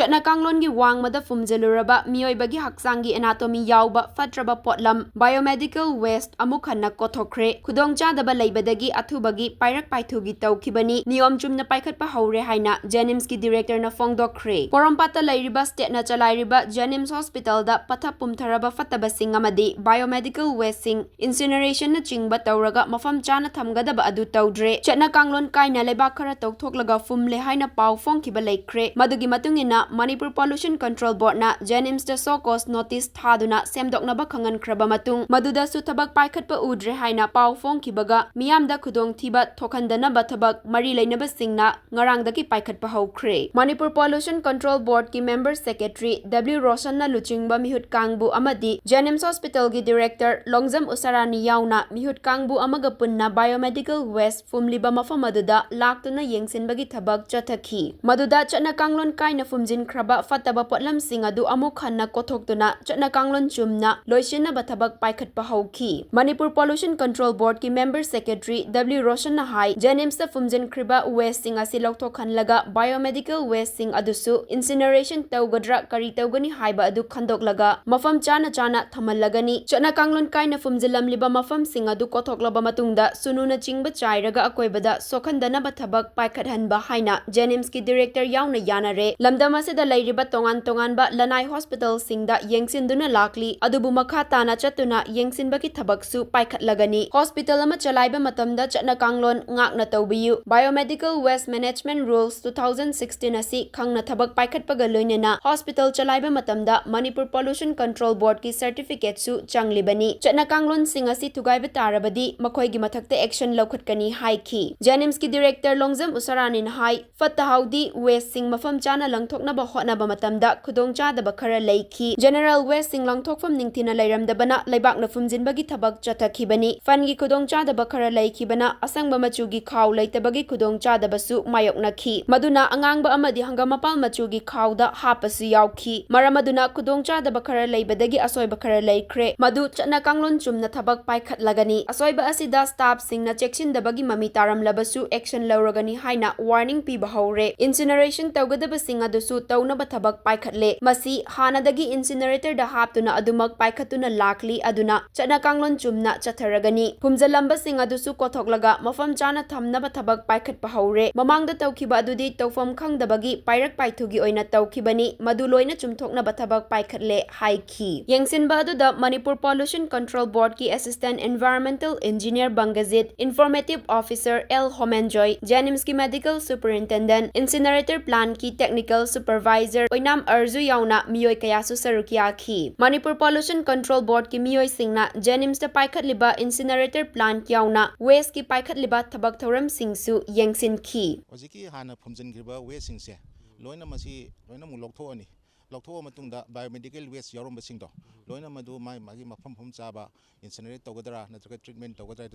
Chutna kanglon gi wangmada fumjeluraba miyoibagi haksangi anatomy yauba fatraba potlam biomedical waste amuk hanna Kothokkhre khudongchadaba leibadagi athubagi pairak paithugi tawkhibani Niyam Chumna paikhatpa houkhre haina Jnims ki director na fongdokhre Porampata leiriba state na chalairiba Jnims hospital da patha pumtharaba fataba sing amadi biomedical waste sing incineration na chingba tawraga mafam chana thamgadaba adu tawdre Chutna kanglon kaina lebak khara tawthoklaga fumle haina paw fongkhiba leikhre madugi matungina Manipur Pollution Control Board na Jnims da so cause notice thaduna semdoknaba khangan khraba matung maduda su thabak paikhatpa udre haina paw fongkhibaga miyamda khudong thiba thokhandanaba thabak mari leinaba singna ngarangdaki paikhatpa houkhre Manipur Pollution Control Board ki member secretary W Roshan na luchingba mihut kangbu amadi Jnims Hospital gi director Longjam Usarani yauna mihut kangbu amaga punna biomedical waste fumliba mafam aduda laktuna yengsinbagi thabak chathakhi maduda chana kanglon kaina fumjin kraba fataba potlam sing adu amuk hanna kothokduna chana kanglon chumna loisina bathabak paikhatpa houki Manipur Pollution Control Board ki member secretary W Roshan na hai Jnims ta fumjin kriba waste sing asi lokthokhanlaga biomedical waste sing adusu incineration tawgadra kari tawgani haiba adu khandoklaga mafam chana chana thamallagani chana kanglon kaina fumjilamliba mafam sing adu kothoklaba matungda sununa chingba chairaga akoibada sokhandana bathabak paikhathanba haina Jnims ki director yauna yanare lamdam asida leiriba tongan tonganba lanai hospital singda yengsinduna lakli adubu makha tana chatuna yengsinbaki thabaksu paikhatlagani hospital ama chalaiba matamda chana kanglon ngakna tawbiyu biomedical waste management rules 2016 asi khangna thabak paikhatpaga loinena hospital chalaiba matamda Manipur Pollution Control Board ki certificate su changlibani chana kanglon sing asi thugaiba tarabadi makhoi gi mathakte action lokhatkani haiki Jnims ki director Longjam Usaranin hai fatahaudi waste sing mafam chana langthoknaba hotnaba matamda khudongchadaba khara leikhi general waste sing langthokfam ningthina leiramdabana leibakna fumjinbagi thabak chathakibani fangi khudongchadaba khara leikhibana asangba machugi khaw leitabagi khudongchadabasu mayoknakhi maduna angangba amadi hangamapal machugi khawda hapasu yaukhi maramaduna khudongchadaba khara leibadagi asoiba khara leikhre madu chana kanglon chumna thabak paikhatlagani asoiba asida staff singna chekchindabagi mami taramlabasu action lawragani haina warning piba houkhre incineration tawgadaba sing adusu tawnaba thabak paikhatle masi hanadagi incinerator da haptuna adumak paikhatuna lakli aduna chana kanglon chumna chatharagani phumjalamba sing adusu kothoklaga mafam chana thamnaba thabak paikhatpa houkhre mamangda tawkhiba adudi tawfam khangdabagi pairak paithugi oina tawkhibani madu loina chumthoknaba thabak paikhatle haiki yengsinba aduda Manipur Pollution Control Board ki assistant environmental engineer Bangazit informative officer L Homenjoy Jnims ki medical superintendent incinerator plant ki technical supervisor oinam arzu yauna miyoi kayasu sarukia khi Manipur Pollution Control Board ki miyoi singna Jnims ta paikhatliba incinerator plant yauna waste ki paikhatliba thabak thoram singsu yengsin khi hojiki hana phumjingiba waste singse loina masi loina mu lokthoani lokhtho matungda biomedical waste yarom singdo loina madu magi mafam phum chaba incinerate togadra natraga treatment togadra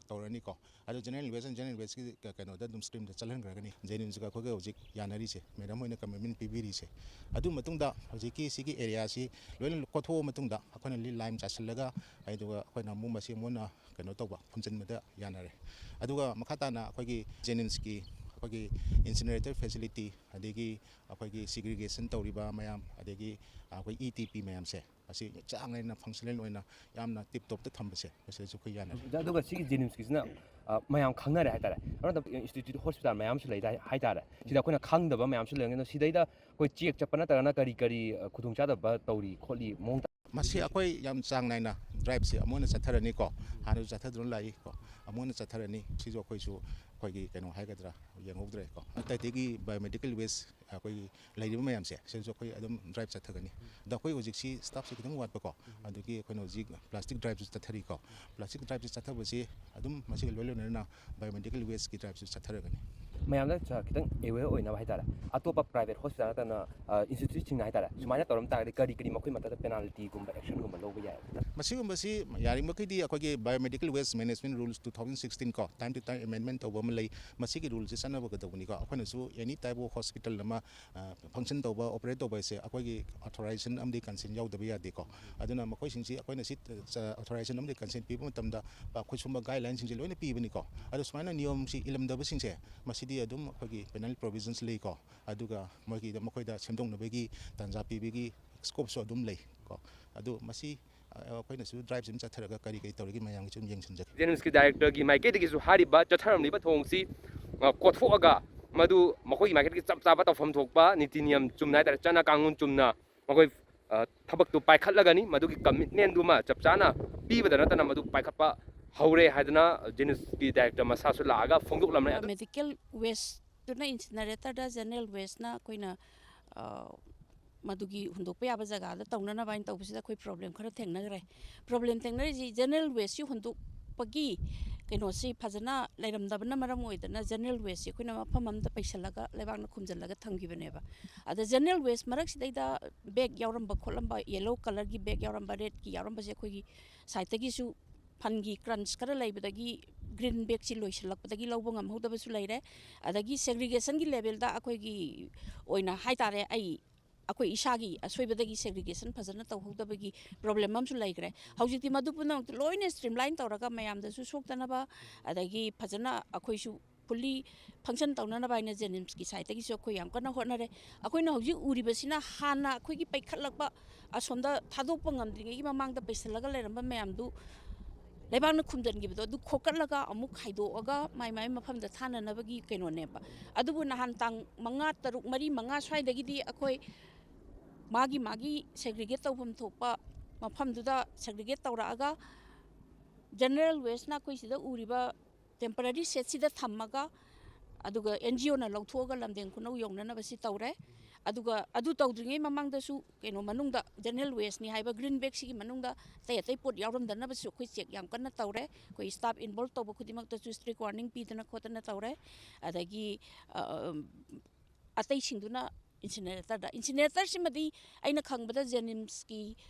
tawrani ko adu general waste ki kano da dum stream da chalan gragani Jnims ka khoge hojik yanari se madam hoina commitment pibiri se adu matungda hojiki sigi area si loina kotho matungda akhona li lime chaslaga aiduga akhona mu masi mona kano toba phumjin mada yanare aduga makhatana akhoi Jnims ki akhoi incinerator facility adegi akhoi segregation tawriba mayam adegi akhoi ETP mayam se asi changaina functional oina yamna tip top ta thambase ase su khoi yana aduga sigi Jnims kisna mayam khangnare haitare arada institute hospital mayam su leida haitare sida khona khangdaba mayam su lengena sidaida koi check chapana tarana kari khudungchada ba tawri kholi mong masi akhoi yam changnaina drive se amona chatharani ko hanu chathadron lai ko amona chatharani sijo khoi su khoi keno haigadra yengogdre ko atagi biomedical waste akhoi leidiba mayam se sijo khoi adum drive chathagani da khoi hojik si staff si kitang wat ko adugi khoino hojik plastic drive chathari ko plastic drive chathabasi adum masi lolona biomedical waste ki drive chatharagani mayamda kitang aware oina haitare atopa private hospital tana institute chingna haitare sumana toram tagri kari makhoi mata penalty gumba action gumba loba ya masigumasi yari makidi akogi biomedical waste management rules 2016 ko time to time amendment over malai masigi rules sanna bagadawni ko akhona su any type of hospital lama function toba operate toba se akogi authorization amdi consent yaudaba yade ko aduna makoi singsi akoina sit authorization amdi consent pibu matamda ba khoi sumba guidelines singsi loina pibani ko adu sumana niyam si ilamdaba singse masidi ꯃꯁꯤꯗꯤ ꯑꯗꯨꯝ ꯑꯩꯈꯣꯏꯒꯤ panel ꯄ꯭ꯔꯣꯕꯤꯖꯟꯁ ꯂꯩꯀꯣ ꯑꯗꯨꯒ ꯃꯈꯣꯏꯗ ꯁꯦꯝꯗꯣꯛꯅꯕꯒꯤ ꯇꯥꯟꯖꯥ ꯄꯤꯕꯒꯤ ꯁ꯭ꯀꯣꯞꯁꯨ ꯑꯗꯨꯝ ꯂꯩ ꯀꯣ ꯑꯗꯨ ꯃꯁꯤ ꯑꯩꯈꯣꯏꯅꯁꯨ ꯗ꯭ꯔꯥꯏꯕ ꯁꯨꯝ ꯆꯠꯊꯔꯒ ꯀꯔꯤ ꯇꯧꯔꯤꯒꯦ ꯃꯌꯥꯝꯒꯤ ꯁꯨꯝ ꯌꯦꯡꯁꯤꯟꯖꯒꯦ ꯖꯦꯅꯤꯝꯁꯀꯤ ꯗꯥꯏꯔꯦꯛꯇꯔꯒꯤ ꯃꯥꯏꯀꯩꯗꯒꯤꯁꯨ ꯍꯥꯏꯔꯤꯕ ꯆꯠꯊꯔꯝꯂꯤꯕ ꯊꯧꯑꯣꯡꯁꯤ ꯀꯣꯊꯣꯛꯑꯒ ꯃꯗꯨ ꯃꯈꯣꯏꯒꯤ ꯃꯥꯏꯀꯩꯗꯒꯤ ꯆꯞ ꯆꯥꯕ ꯇꯧꯐꯝ ꯊꯣꯛꯄ ꯅꯤꯇꯤ ꯅꯤꯌꯝ ꯆꯨꯝꯅ ꯍꯥꯏꯇꯥꯔꯦ ꯆꯠꯅ ꯀꯥꯡꯂꯣꯟ ꯆꯨꯝꯅ ꯃꯈꯣꯏ ꯊꯕꯛꯇꯨ ꯄꯥꯏꯈꯠꯂꯒꯅꯤ ꯃꯗꯨꯒꯤ ꯀꯃꯤꯠꯃꯦꯟꯗꯨꯃ ꯆꯞ ꯆꯥꯅ ꯄꯤꯕꯗ ꯅꯠꯇꯅ ꯃꯗꯨ ꯄꯥꯏꯈꯠꯄ ꯍꯧꯔꯦ ꯍꯥꯏꯗꯅ ꯖꯦꯅꯤꯝꯁꯀꯤ ꯗꯥꯏꯔꯦꯛꯇꯔ ꯃꯁꯥꯁꯨ ꯂꯥꯛꯑꯒ ꯐꯣꯡꯗꯣꯛꯂꯝꯃꯦ ꯃꯦꯗꯤꯀꯦꯜ ꯋꯦꯁꯇꯨꯅ ꯏꯟꯁꯤꯅꯔꯦꯇꯔꯗ ꯖꯦꯅꯔꯦꯜ ꯋꯦꯁꯅ ꯑꯩꯈꯣꯏꯅ ꯃꯗꯨꯒꯤ ꯍꯨꯟꯗꯣꯛꯄ ꯌꯥꯕ ꯖꯒꯥꯗ ꯇꯧꯅꯅꯕ ꯍꯥꯏꯅ ꯇꯧꯕꯁꯤꯗ ꯑꯩꯈꯣꯏ ꯄ꯭ꯔꯣꯕ꯭ꯂꯦꯝ ꯈꯔ ꯊꯦꯡꯅꯈ꯭ꯔꯦ ꯄ꯭ꯔꯣꯕ꯭ꯂꯦꯝ ꯊꯦꯡꯅꯔꯤꯁꯤ ꯖꯦꯅꯔꯦꯜ ꯋꯦꯁꯁꯤ ꯍꯨꯟꯗꯣꯛꯄꯒꯤ ꯀꯩꯅꯣꯁꯤ ꯐꯖꯅ ꯂꯩꯔꯝꯗꯕꯅ ꯃꯔꯝ ꯑꯣꯏꯗꯅ ꯖꯦꯅꯔꯦꯜ ꯋꯦꯁꯁꯤ ꯑꯩꯈꯣꯏꯅ ꯃꯐꯝ ꯑꯃꯗ ꯄꯩꯁꯜꯂꯒ ꯂꯩꯕꯥꯛꯅ ꯈꯨꯝꯖꯤꯜꯂꯒ ꯊꯝꯈꯤꯕꯅꯦꯕ ꯑꯗ ꯖꯦꯅꯔꯦಲ್ ꯋꯦꯁ ꯃꯔꯛꯁꯤꯗꯩꯗ ꯕꯦഗ് ꯌꯥꯎꯔꯝꯕ ꯈꯣꯠꯂꯝꯕ ꯌꯦꯜꯂꯣ ꯀꯂꯔꯒꯤ ꯕꯦഗ് ꯌꯥꯎꯔꯝꯕ ꯔꯦꯗꯀꯤ ꯌꯥꯎꯔꯝꯕꯁꯦ ꯑꯩꯈꯣꯏꯒꯤ ꯁꯥꯏꯠꯇꯒꯤꯁꯨ ꯐꯟꯒꯤ ꯀ꯭ꯔꯟꯁ ꯈꯔ ꯂꯩꯕꯗꯒꯤ ꯒ꯭ꯔꯤꯟ ꯕꯦꯒꯁꯤ ꯂꯣꯏꯁꯤꯜꯂꯛꯄꯗꯒꯤ ꯂꯧꯕ ꯉꯝꯍꯧꯗꯕꯁꯨ ꯂꯩꯔꯦ ꯑꯗꯒꯤ ꯁꯦꯒ꯭ꯔꯤꯒꯦꯁꯟꯒꯤ ꯂꯦꯚꯦꯜꯗ ꯑꯩꯈꯣꯏꯒꯤ ꯑꯣꯏꯅ ꯍꯥꯏꯇꯥꯔꯦ ꯑꯩꯈꯣꯏ ꯏꯁꯥꯒꯤ ꯑꯁꯣꯏꯕꯗꯒꯤ ꯁꯦꯒ꯭ꯔꯤꯒꯦꯁꯟ ꯐꯖꯅ ꯇꯧꯍꯧꯗꯕꯒꯤ ꯄ꯭ꯔꯣꯕ꯭ꯂꯦꯝ ꯑꯃꯁꯨ ꯂꯩꯈ꯭ꯔꯦ ꯍꯧꯖꯤꯛꯇꯤ ꯃꯗꯨ ꯄꯨꯝꯅꯃꯛꯇ ꯂꯣꯏꯅ ꯁ꯭ꯇ꯭ꯔꯤꯝꯂꯥꯏꯟ ꯇꯧꯔꯒ ꯃꯌꯥꯝꯗꯁꯨ ꯁꯣꯛꯇꯅꯕ ꯑꯗꯒꯤ ꯐꯖꯅ ꯑꯩꯈꯣꯏꯁꯨ ꯐꯨꯜꯂꯤ ꯐꯪꯁꯟ ꯇꯧꯅꯅꯕ ꯍꯥꯏꯅ ꯖꯦꯅꯤꯝꯁꯀꯤ ꯁꯥꯏꯠꯇꯒꯤꯁꯨ ꯑꯩꯈꯣꯏ ꯌꯥꯝ ꯀꯟꯅ ꯍꯣꯠꯅꯔꯦ ꯑꯩꯈꯣꯏꯅ ꯍꯧꯖꯤꯛ ꯎꯔꯤꯕꯁꯤꯅ ꯍꯥꯟꯅ ꯑꯩꯈꯣꯏꯒꯤ ꯄꯩꯈꯠꯂꯛꯄ ꯑꯁꯣꯝꯗ ꯊꯥꯗꯣꯛꯄ ꯉꯝꯗ꯭ꯔꯤꯉꯩꯒꯤ ꯃꯃꯥꯡꯗ ꯄꯩꯁꯜꯂꯒ ꯂꯩꯔꯝꯕ ꯃꯌꯥꯝꯗꯨ ꯂꯩꯕꯥꯛꯅ ꯈꯨꯝꯖꯤꯟꯈꯤꯕꯗꯣ ꯑꯗꯨ ꯈꯣꯀꯠꯂꯒ ꯑꯃꯨꯛ ꯈꯥꯏꯗꯣꯛꯑꯒ ꯃꯥꯏ ꯃꯐꯝꯗ ꯊꯥꯅꯅꯕꯒꯤ ꯀꯩꯅꯣꯅꯦꯕ ꯑꯗꯨꯕꯨ ꯅꯍꯥꯟ ꯇꯥꯡ 5-6-4-5 ꯁ꯭ꯋꯥꯏꯗꯒꯤꯗꯤ ꯑꯩꯈꯣꯏ ꯃꯥꯒꯤ ꯁꯦꯒ꯭ꯔꯤꯒꯦꯠ ꯇꯧꯐꯝ ꯊꯣꯛꯄ ꯃꯐꯝꯗꯨꯗ ꯁꯦꯒ꯭ꯔꯤꯒꯦꯠ ꯇꯧꯔꯛꯑꯒ ꯖꯦꯅꯔꯦꯜ ꯋꯦꯁꯅ ꯑꯩꯈꯣꯏ ꯁꯤꯗ ꯎꯔꯤꯕ ꯇꯦꯝꯄꯔꯔꯤ ꯁꯦꯠꯁꯤꯗ ꯊꯝꯃꯒ ꯑꯗꯨꯒ NGOꯅ ꯂꯧꯊꯣꯛꯑꯒ ꯂꯝꯗꯦꯡ ꯈꯨꯅꯧ ꯌꯧꯅꯅꯕꯁꯤ ꯇꯧꯔꯦ ꯑꯗꯨꯒ ꯑꯗꯨ ꯇꯧꯗ꯭ꯔꯤꯉꯩ ꯃꯃꯥꯡꯗꯁꯨ ꯀꯩꯅꯣ ꯃꯅꯨꯡꯗ ꯖꯦꯅꯔꯦꯜ ꯋꯦꯁꯅꯤ ꯍꯥꯏꯕ ꯒ꯭ꯔꯤꯟ ꯕꯦꯒꯁꯤꯒꯤ ꯃꯅꯨꯡꯗ ꯑꯇꯩ ꯄꯣꯠ ꯌꯥꯎꯔꯝꯗꯅꯕꯁꯨ ꯑꯩꯈꯣꯏ ꯆꯦꯛ ꯌꯥꯝ ꯀꯟꯅ ꯇꯧꯔꯦ ꯑꯩꯈꯣꯏ ꯁ꯭ꯇꯥꯐ ꯏꯟꯚꯣꯜቭ ꯇꯧꯕ ꯈꯨꯗꯤꯡꯃꯛꯇꯁꯨ ꯁ꯭ꯇ꯭ꯔꯤꯛ ꯋꯥꯔꯅꯤꯡ ꯄꯤꯗꯅ ꯈꯣꯠꯇꯅ ꯇꯧꯔꯦ ꯑꯗꯒꯤ ꯑꯇꯩꯁꯤꯡꯗꯨꯅ ꯏꯟꯁꯤꯅꯦꯔꯦꯇꯔꯁꯤꯃꯗꯤ ꯑꯩꯅ ꯈꯪꯕꯗ ꯖꯦꯅꯤꯝꯁꯀꯤ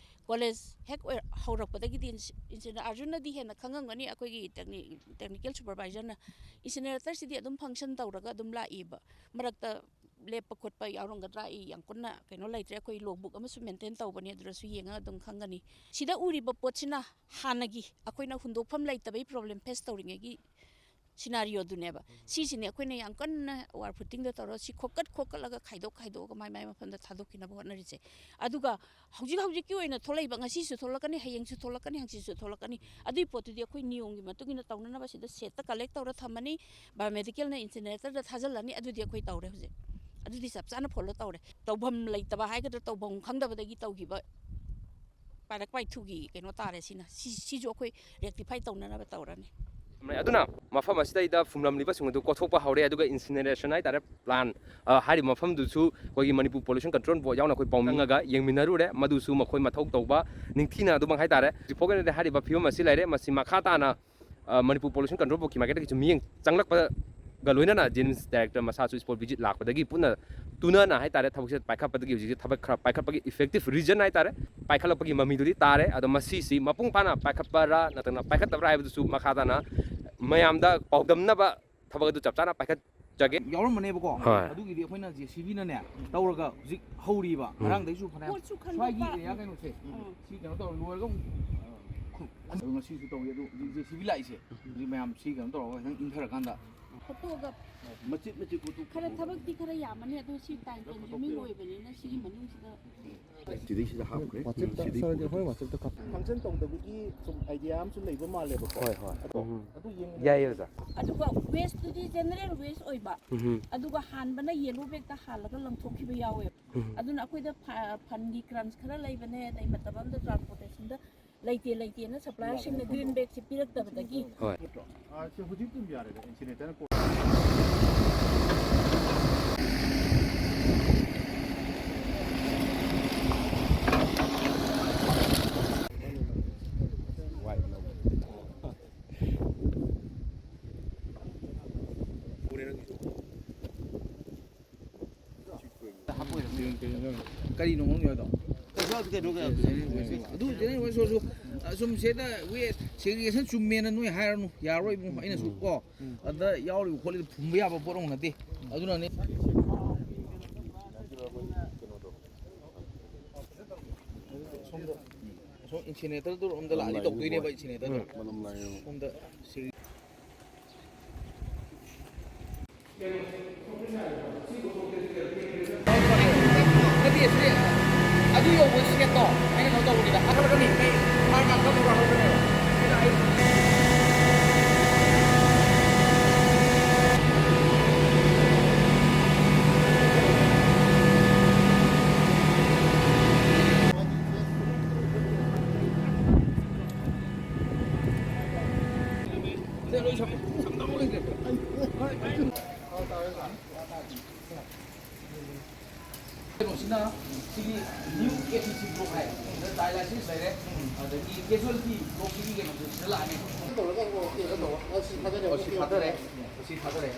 ꯀꯣꯂꯦꯖ ꯍꯦꯛ ꯍꯧꯔꯛꯄꯗꯒꯤꯗꯤ ꯑꯥꯔꯖꯨꯟꯅꯗꯤ ꯍꯦꯟꯅ ꯈꯪꯉꯝꯒꯅꯤ ꯑꯩꯈꯣꯏꯒꯤ ꯇꯦꯛꯅꯤꯀꯦꯜ ꯁꯨꯄꯔꯚꯥꯏꯖꯔꯅ ꯏꯟꯁꯤꯅꯦꯔꯦꯇꯔꯁꯤꯗꯤ ꯑꯗꯨꯝ ꯐꯪꯁꯟ ꯇꯧꯔꯒ ꯑꯗꯨꯝ ꯂꯥꯛꯏꯕ ꯃꯔꯛꯇ ꯂꯦꯞꯄ ꯈꯣꯠꯄ ꯌꯥꯎꯔꯝꯒꯗ꯭ꯔꯥ ꯌꯥꯝ ꯀꯟꯅ ꯀꯩꯅꯣ ꯂꯩꯇ꯭ꯔꯦ ꯑꯩꯈꯣꯏ ꯂꯣꯛꯕꯨꯛ ꯑꯃꯁꯨ ꯃꯦꯟꯇꯦꯟ ꯇꯧꯕꯅꯤ ꯑꯗꯨꯗꯁꯨ ꯌꯦꯡꯉꯒ ꯑꯗꯨꯝ ꯈꯪꯒꯅꯤ ꯁꯤꯗ ꯎꯔꯤꯕ ꯄꯣꯠꯁꯤꯅ ꯍꯥꯟꯅꯒꯤ ꯑꯩꯈꯣꯏꯅ ꯍꯨꯟꯗꯣꯛꯐꯝ ꯂꯩꯇꯕꯒꯤ ꯄ꯭ꯔꯣꯕ꯭ꯂꯦꯝ ꯐꯦꯁ ꯇꯧꯔꯤꯉꯩꯒꯤ ꯁꯤꯅꯥꯔꯤꯑꯣꯗꯨꯅꯦꯕ ꯁꯤꯁꯤꯅꯦ ꯑꯩꯈꯣꯏꯅ ꯌꯥꯝ ꯀꯟꯅ ꯋꯥꯔ ꯐꯨꯇꯤꯡꯗ ꯇꯧꯔꯒ ꯁꯤ ꯈꯣꯀꯠꯂꯒ ꯈꯥꯏꯗꯣꯛꯑꯒ ꯃꯥꯏ ꯃꯐꯝꯗ ꯊꯥꯗꯣꯛꯈꯤꯅꯕ ꯍꯣꯠꯅꯔꯤꯁꯦ ꯑꯗꯨꯒ ꯍꯧꯖꯤꯛꯀꯤ ꯑꯣꯏꯅ ꯊꯣꯛꯂꯛꯏꯕ ꯉꯁꯤꯁꯨ ꯊꯣꯛꯂꯛꯀꯅꯤ ꯍꯌꯦꯡꯁꯨ ꯊꯣꯛꯂꯛꯀꯅꯤ ꯍꯪꯆꯤꯠꯁꯨ ꯊꯣꯛꯂꯛꯀꯅꯤ ꯑꯗꯨꯒꯤ ꯄꯣꯠꯇꯨꯗꯤ ꯑꯩꯈꯣꯏ ꯅꯤꯌꯣꯝꯒꯤ ꯃꯇꯨꯡ ꯏꯟꯅ ꯇꯧꯅꯅꯕ ꯁꯤꯗ ꯁꯦꯠꯇ ꯀꯂꯦꯛ ꯇꯧꯔ ꯊꯝꯃꯅꯤ ꯕꯥꯏꯑꯣꯃꯦꯗꯤꯀꯦꯜꯅ ꯏꯟꯁꯤꯅꯦꯔꯦꯇꯔꯗ ꯊꯥꯖꯤꯜꯂꯅꯤ ꯑꯗꯨꯗꯤ ꯑꯩꯈꯣꯏ ꯇꯧꯔꯦ ꯍꯧꯖꯤꯛ ꯑꯗꯨꯗꯤ ꯆꯞ ꯆꯥꯅ ꯐꯣꯂꯣ ꯇꯧꯔꯦ ꯇꯧꯐꯝ ꯂꯩꯇꯕ ꯍꯥꯏꯒꯗ꯭ꯔꯥ ꯇꯧꯐꯝ ꯈꯪꯗꯕꯗꯒꯤ ꯇꯧꯈꯤꯕ ꯄꯥꯏꯔꯛ ꯄꯥꯏꯊꯨꯒꯤ ꯀꯩꯅꯣ ꯇꯥꯔꯦ ꯁꯤꯁꯨ ꯑꯩꯈꯣꯏ ꯔꯦꯛꯇꯤꯐꯥꯏ ꯇꯧꯅꯅꯕ ꯇꯧꯔꯅꯤ ꯑꯗꯨꯅ ꯃꯐꯝ ꯑꯁꯤꯗꯩꯗ ꯐꯨꯝꯂꯝꯂꯤꯕꯁꯤꯡ ꯑꯗꯨ ꯀꯣꯊꯣꯛꯄ ꯍꯧꯔꯦ ꯑꯗꯨꯒ ꯏꯟꯁꯤꯅꯔꯦꯁꯟ ꯍꯥꯏꯇꯥꯔꯦ ꯄ꯭ꯂꯥꯟ ꯍꯥꯏꯔꯤꯕ ꯃꯐꯝꯗꯨꯁꯨ ꯑꯩꯈꯣꯏꯒꯤ ꯃꯅꯤꯄꯨꯔ ꯄꯣꯂꯨꯁꯟ ꯀꯟꯇ꯭ꯔꯣꯜ ꯕꯣꯔꯗ ꯌꯥꯎꯅ ꯑꯩꯈꯣꯏ ꯄꯥꯎꯃꯤꯡꯉꯒ ꯌꯦꯡꯃꯤꯟꯅꯔꯨꯔꯦ ꯃꯗꯨꯁꯨ ꯃꯈꯣꯏ ꯃꯊꯧ ꯇꯧꯕ ꯅꯤꯡꯊꯤꯅ ꯑꯗꯨꯃꯛ ꯍꯥꯏꯇꯥꯔꯦ ꯍꯧꯖꯤꯛꯐꯥꯎꯒꯤ ꯑꯣꯏꯅꯗꯤ ꯍꯥꯏꯔꯤꯕ ꯐꯤꯕꯝ ꯑꯁꯤ ꯂꯩꯔꯦ ꯃꯁꯤ ꯃꯈꯥ ꯇꯥꯅ ꯃꯅꯤꯄꯨꯔ ꯄꯣꯂꯨꯁꯟ ꯀꯟꯇ꯭ꯔꯣꯜ ꯕꯣꯔꯗꯀꯤ ꯃꯥꯏꯀꯩꯗꯒꯤꯁꯨ ꯃꯤꯠꯌꯦꯡ ꯆꯪꯂꯛꯄꯒ ꯂꯣꯏꯅꯅ ꯖꯦꯅꯤꯝꯁ ꯗꯥꯏꯔꯦꯛꯇꯔ ꯃꯁꯥꯁꯨ ꯁ꯭ꯄꯣꯠ ꯚꯤꯖꯤꯠ ꯂꯥꯛꯄꯗꯒꯤ ꯄꯨꯟꯅ ꯇꯨꯅꯅ ꯍꯥꯏꯇꯥꯔꯦ ꯊꯕꯛꯁꯦ ꯄꯥꯏꯈꯠꯄꯗꯒꯤ ꯍꯧꯖꯤꯛꯁꯤ ꯊꯕꯛ ꯈꯔ ꯄꯥꯏꯈꯠꯄꯒꯤ ꯏꯐꯦꯛꯇꯤቭ ꯔꯤꯖꯟ ꯍꯥꯏꯇꯥꯔꯦ ꯄꯥꯏꯈꯠꯂꯛꯄꯒꯤ ꯃꯃꯤꯗꯨꯗꯤ ꯇꯥꯔꯦ ꯑꯗꯣ ꯃꯁꯤꯁꯤ ꯃꯄꯨꯡ ꯐꯥꯅ ꯄꯥꯏꯈꯠꯄꯔꯥ ꯅꯠꯇ꯭ꯔꯒꯅ ꯄꯥꯏꯈꯠꯇꯕ꯭ꯔꯥ ꯍꯥꯏꯕꯗꯨꯁꯨ ꯃꯈꯥ ꯇꯥꯅ ꯃꯌꯥꯝꯗ ꯄꯥꯎꯗꯝꯅꯕ ꯊꯕꯛ ꯑꯗꯨ ꯆꯞ ꯆꯥꯅ ꯄꯥꯏꯈꯠꯆꯒꯦ ꯌꯥꯎꯔꯝꯕꯅꯦꯕꯀꯣ ꯑꯗꯨꯒꯤꯗꯤ ꯑꯩꯈꯣꯏꯅ JCBꯅꯅꯦ ꯇꯧꯔꯒ ꯍꯧꯖꯤꯛ ꯍꯧꯔꯤꯕ ꯉꯔꯥꯡꯗꯩꯁꯨ ꯐꯅꯌꯥꯝ ꯁ꯭ꯋꯥꯏꯒꯤ ꯑꯦꯔꯤꯌꯥ ꯀꯩꯅꯣꯁꯦ ꯁꯤ ꯀꯩꯅꯣ ꯇꯧꯔ ꯂꯣꯏꯔꯒ ꯑꯗꯨ ꯉꯁꯤꯁꯨ ꯇꯧꯋꯤ ꯑꯗꯨ JCB ꯂꯥꯛꯏꯁꯦ ꯍꯧꯖꯤꯛ ꯃꯌꯥꯝ ꯁꯤ ꯀꯩꯅꯣ ꯇꯧꯔꯒ ꯈꯤꯇꯪ ꯏꯪꯊꯔꯀꯥꯟꯗ ꯈꯣꯠꯇꯣꯛꯑꯒ ꯃꯆꯤꯠ ꯈꯔ ꯊꯕꯛꯇꯤ ꯈꯔ ꯌꯥꯝꯃꯅꯤ ꯑꯗꯣ ꯁꯤ ꯇꯥꯏꯝ ꯀꯟꯖꯨꯃꯤꯡ ꯑꯣꯏꯕꯅꯤꯅ ꯁꯤꯒꯤ ꯃꯅꯨꯡꯁꯤꯗ ꯁꯤꯗꯩꯁꯤꯗ ꯍꯥꯞꯈ꯭ꯔꯦ ꯐꯪꯁꯟ ꯇꯧꯗꯕꯒꯤ ꯁꯨꯝ ꯑꯥꯏꯗꯤꯌꯥ ꯑꯃꯁꯨ ꯂꯩꯕ ꯃꯥꯜꯂꯦꯕꯀꯣ ꯑꯗꯨ ꯌꯥꯏꯌꯦ ꯑꯣꯖꯥ ꯑꯗꯨꯒ ꯋꯦꯁꯇꯨꯗꯤ ꯖꯦꯅꯔꯦꯜ ꯋꯦꯁ ꯑꯣꯏꯕ ꯑꯗꯨꯒ ꯍꯥꯟꯕꯅ ꯌꯦꯂꯣ ꯕꯦꯒꯇ ꯍꯥꯜꯂꯒ ꯂꯪꯊꯣꯛꯈꯤꯕ ꯌꯥꯎꯋꯦꯕ ꯑꯗꯨꯅ ꯑꯩꯈꯣꯏꯗ ꯐꯟꯒꯤ ꯀ꯭ꯔꯟꯁ ꯈꯔ ꯂꯩꯕꯅꯦ ꯑꯗꯩ ꯃꯇꯝ ꯑꯃꯗ ꯇ꯭ꯔꯥꯟꯁꯄꯣꯔꯇꯦꯁꯟꯗ ꯂꯩꯇꯦꯅ ꯁꯞꯄ꯭ꯂꯥꯏꯌꯔꯁꯤꯡꯅ ꯒ꯭ꯔꯤꯟ ꯕꯦꯒꯁꯤ ꯄꯤꯔꯛꯇꯕꯗꯒꯤ ꯍꯧꯖꯤꯛꯇꯤ ꯌꯥꯔꯦꯗ ꯏꯟꯁꯤꯅꯦꯇꯔ ꯀꯔꯤꯅꯣ ꯈꯪꯗꯦ ꯑꯗꯣ ꯑꯗꯨ ꯖꯦꯅꯔꯦꯜ ꯁꯨꯝ ꯁꯤꯗ ꯁꯦꯒ꯭ꯔꯤꯒꯦꯁꯟ ꯆꯨꯝꯃꯦꯅ ꯅꯣꯏ ꯍꯥꯏꯔꯅꯨ ꯌꯥꯔꯣꯏ ꯏꯕꯨꯡ ꯑꯩꯅꯁꯨ ꯀꯣ ꯑꯗ ꯌꯥꯎꯔꯤꯕ ꯈꯣꯠꯂꯤꯕ ꯐꯨꯝꯕ ꯌꯥꯕ ꯄꯣꯠ ꯑꯃ ꯅꯠꯇꯦ ꯑꯗꯨꯅꯅꯦ ꯁꯣꯝ ꯏꯟꯁꯤꯅꯦꯇꯔꯗꯨ ꯔꯣꯝꯗ ꯂꯥꯛꯑꯗꯤ ꯇꯧꯗꯣꯏꯅꯦꯕ ꯏꯟꯁꯤꯅꯦꯇꯔꯗꯣ ꯁꯣꯝꯗ ꯑꯗꯨ ꯌꯧꯕ ꯁꯦꯠꯇꯣ ꯑꯩꯅ ꯀꯩꯅꯣ ꯇꯧꯕꯅꯤꯗ ꯑꯗꯨꯒꯅꯤ ꯑꯩ ꯃꯥꯔꯛ ꯇꯧꯕ ꯍꯧꯔꯛꯄꯅꯦꯕ ꯑꯩꯅ ꯑꯩ ꯀꯩꯅꯣꯁꯤꯅ ꯁꯤꯒꯤ ꯅ꯭ꯌꯨ KCC ꯕ꯭ꯂꯣꯛ ꯍꯥꯏ ꯗꯥꯏꯂꯥꯏꯁꯤꯁ ꯂꯩꯔꯦ ꯑꯗꯒꯤ ꯀꯦꯖꯨꯋꯦꯜꯇꯤ ꯕ꯭ꯂꯣꯛꯁꯤꯒꯤ ꯀꯩꯅꯣꯁꯦ ꯁꯤꯗ ꯂꯥꯛꯑꯅꯤ ꯁꯤ ꯊꯥꯗꯔꯦ ꯁꯤ ꯊꯥꯗꯔꯦ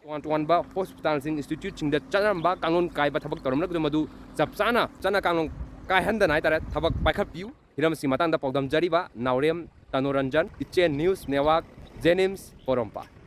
ꯇꯣꯉꯥꯟ-ꯇꯣꯉꯥꯟꯕ ꯍꯣꯁꯄꯤꯇꯥꯜꯁꯤꯡ ꯏꯟꯁꯇꯤꯇ꯭ꯌꯨꯠꯁꯤꯡꯗ ꯆꯠꯅꯔꯝꯕ ꯀꯥꯡꯂꯣꯟ ꯀꯥꯏꯕ ꯊꯕꯛ ꯇꯧꯔꯝꯂꯒꯁꯨ ꯃꯗꯨ ꯆꯞ ꯆꯥꯅ ꯆꯠꯅ ꯀꯥꯡꯂꯣꯟ ꯀꯥꯏꯍꯟꯗꯅ ꯍꯥꯏꯇꯥꯔꯦ ꯊꯕꯛ ꯄꯥꯏꯈꯠꯄꯤꯌꯨ ꯍꯤꯔꯝꯁꯤꯒꯤ ꯃꯇꯥꯡꯗ ꯄꯥꯎꯗꯝꯖꯔꯤꯕ ꯅꯥꯎꯔꯦꯝ ꯇꯅꯣꯔꯟꯖꯟ ꯏꯆꯦꯟ ꯅ꯭ꯌꯨꯁ ꯅꯦꯠꯋꯥꯔꯛ ꯖꯦꯅꯤꯝꯁ ꯄꯣꯔꯣꯝꯄꯥꯠ